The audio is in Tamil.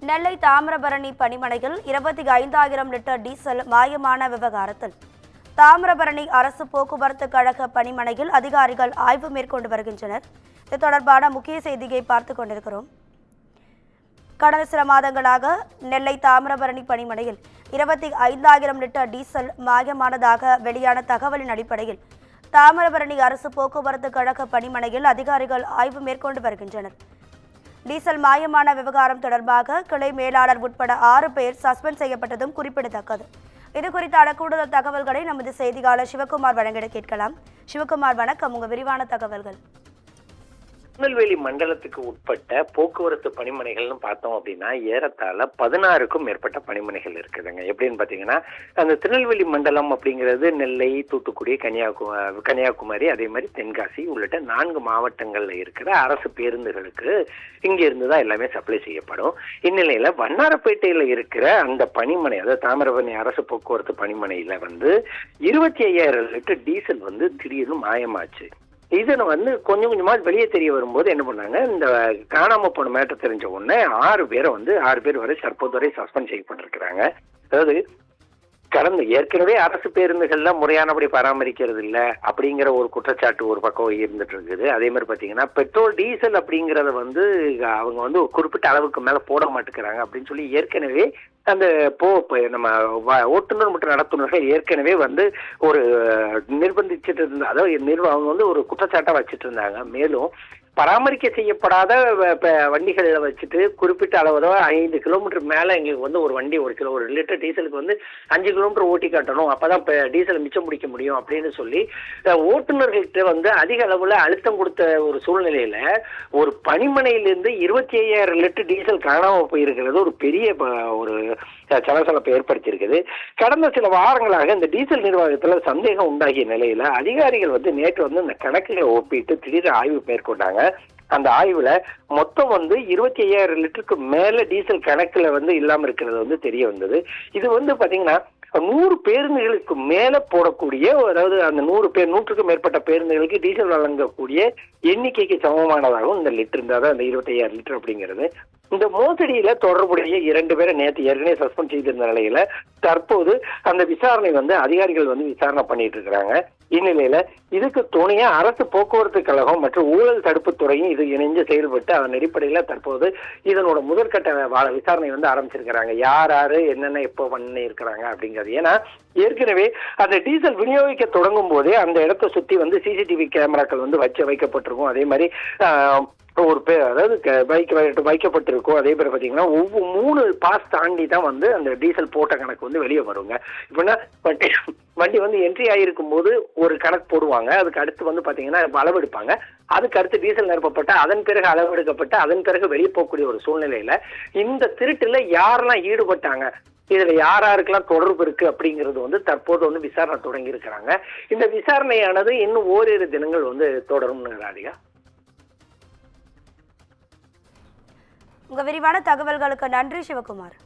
நெல்லை தாமிரபரணி பணிமனையில் 25,000 லிட்டர் டீசல் மாயமான விவகாரத்தில் தாமிரபரணி அரசு போக்குவரத்து கழக பணிமனையில் அதிகாரிகள் ஆய்வு மேற்கொண்டு வருகின்றனர். இது தொடர்பான முக்கிய செய்தியை பார்த்துக் கொண்டிருக்கிறோம். கடந்த சில மாதங்களாக நெல்லை தாமிரபரணி பணிமனையில் 25,000 லிட்டர் டீசல் மாயமானதாக வெளியான தகவலின் அடிப்படையில் தாமிரபரணி அரசு போக்குவரத்து கழக பணிமனையில் அதிகாரிகள் ஆய்வு மேற்கொண்டு வருகின்றனர். டீசல் மாயமான விவகாரம் தொடர்பாக கிளை மேலாளர் உட்பட 6 பேர் சஸ்பெண்ட் செய்யப்பட்டதும் குறிப்பிடத்தக்கது. இது குறித்தான கூடுதல் தகவல்களை நமது செய்தியாளர் சிவகுமார் வழங்கிட கேட்கலாம். சிவகுமார், வணக்கம். உங்க விரிவான தகவல்கள். திருநெல்வேலி மண்டலத்துக்கு உட்பட்ட போக்குவரத்து பணிமனைகள்னு பார்த்தோம் அப்படின்னா ஏறத்தாழ 16க்கும் மேற்பட்ட பணிமனைகள் இருக்குதுங்க. எப்படின்னு பார்த்தீங்கன்னா, அந்த திருநெல்வேலி மண்டலம் அப்படிங்கிறது நெல்லை, தூத்துக்குடி, கன்னியாகுமரி, அதே மாதிரி தென்காசி உள்ளிட்ட 4 மாவட்டங்கள்ல இருக்கிற அரசு பேருந்துகளுக்கு இங்க இருந்துதான் எல்லாமே சப்ளை செய்யப்படும். இந்நிலையில வண்ணாரப்பேட்டையில இருக்கிற அந்த பணிமனை, அதாவது தாமிரபரணி அரசு போக்குவரத்து பணிமனையில 25,000 லிட்டர் டீசல் திடீர்னு மாயமாச்சு. இதனை கொஞ்சம் கொஞ்சமா வெளியே தெரிய வரும்போது என்ன பண்ணாங்க, இந்த காணாம போன மேட்டர் தெரிஞ்ச உடனே 6 பேர் வரை தற்போது வரை சஸ்பெண்ட் செய்யப்பட்டிருக்கிறாங்க. அதாவது கடந்த ஏற்கனவே அரசு பேருந்துகள்ல முறையானபடி பராமரிக்கிறது இல்ல அப்படிங்கிற ஒரு குற்றச்சாட்டு ஒரு பக்கம் இருந்துட்டு இருக்குது. அதே மாதிரி பாத்தீங்கன்னா பெட்ரோல் டீசல் அப்படிங்கறத அவங்க ஒரு குறிப்பிட்ட அளவுக்கு மேல போட மாட்டேங்கிறாங்க அப்படின்னு சொல்லி ஏற்கனவே அந்த நம்ம ஓட்டுநர் மற்றும் நடத்துனர்கள் ஏற்கனவே ஒரு நிர்பந்திச்சுட்டு இருந்தா, அதாவது அவங்க ஒரு குற்றச்சாட்டா வச்சுட்டு இருந்தாங்க. மேலும் பராமரிக்க செய்யப்படாத வண்டிகளில் வச்சுட்டு குறிப்பிட்ட அளவு 5 கிலோமீட்டர் மேல எங்களுக்கு ஒரு வண்டி 1 லிட்டர் டீசலுக்கு 5 கிலோமீட்டர் ஓட்டி காட்டணும், அப்பதான் டீசல் மிச்சம் முடிக்க முடியும் அப்படின்னு சொல்லி ஓட்டுநர்கள்ட்ட அதிக அளவுல அழுத்தம் கொடுத்த ஒரு சூழ்நிலையில ஒரு பணிமனையிலிருந்து 25,000 லிட்டர் டீசல் காணாம போயிருக்கிறது ஒரு பெரிய ஒரு சலசலப்பை ஏற்படுத்தியிருக்குது. கடந்த சில வாரங்களாக இந்த டீசல் நிர்வாகத்துல சந்தேகம் உண்டாகிய நிலையில அதிகாரிகள் நேற்று இந்த கணக்குகளை ஒப்பிட்டு திடீர் ஆய்வு மேற்கொண்டாங்க. அந்த ஆய்வுல மொத்தம் 25,000 லிட்டருக்கு மேல டீசல் கணக்குல இல்லாம இருக்கிறது தெரிய வந்தது. இது பாத்தீங்கன்னா 100 பேருந்துகளுக்கு மேல போடக்கூடிய, அதாவது அந்த 100க்கும் மேற்பட்ட பேருந்துகளுக்கு டீசல் வழங்கக்கூடிய எண்ணிக்கைக்கு சமமானதாகவும் இந்த லிட்டர் இருந்தாதான் அந்த 25,000 லிட்டர் அப்படிங்கிறது. இந்த மோசடியில தொடர்புடைய 2 பேரை நேற்று ஏற்கனவே சஸ்பெண்ட் செய்திருந்த நிலையில தற்போது அந்த விசாரணை அதிகாரிகள் விசாரணை பண்ணிட்டு இருக்கிறாங்க. இந்நிலையில இதுக்கு துணையா அரசு போக்குவரத்து கழகம் மற்றும் ஊழல் தடுப்பு துறையும் இது இணைந்து செயல்பட்டு அதன் அடிப்படையில தற்போது இதனோட முதற்கட்ட விசாரணை ஆரம்பிச்சிருக்கிறாங்க. யாரு என்னென்ன எப்போ பண்ணி இருக்கிறாங்க அப்படிங்கிறது. ஏன்னா ஏற்கனவே அந்த டீசல் விநியோகிக்க தொடங்கும் போதே அந்த இடத்தை சுத்தி சிசிடிவி கேமராக்கள் வைக்கப்பட்டிருக்கும். அதே மாதிரி ஒரு அதாவது வைக்கப்பட்டிருக்கும். அதே பேர் பாத்தீங்கன்னா ஒவ்வொரு 3 பாஸ் தாண்டி தான் அந்த டீசல் போட்ட கணக்கு வெளியே வருங்க. இப்படின்னா வண்டி என்ட்ரி ஆகிருக்கும் போது ஒரு கணக்கு போடுவாங்க. அதுக்கு அடுத்து பாத்தீங்கன்னா அளவு எடுப்பாங்க. அதுக்கு அடுத்து டீசல் நிரப்பப்பட்ட அதன் பிறகு அளவு எடுக்கப்பட்டு அதன் பிறகு வெளியே போகக்கூடிய ஒரு சூழ்நிலையில இந்த திருட்டுல யாரெல்லாம் ஈடுபட்டாங்க, இதுல யாருக்கெல்லாம் தொடர்பு இருக்கு அப்படிங்கிறது தற்போது விசாரணை தொடங்கி இருக்கிறாங்க. இந்த விசாரணையானது இன்னும் ஓரிரு தினங்கள் தொடரும். ராதிகா, உங்க விரிவான தகவல்களுக்கு நன்றி சிவகுமார்.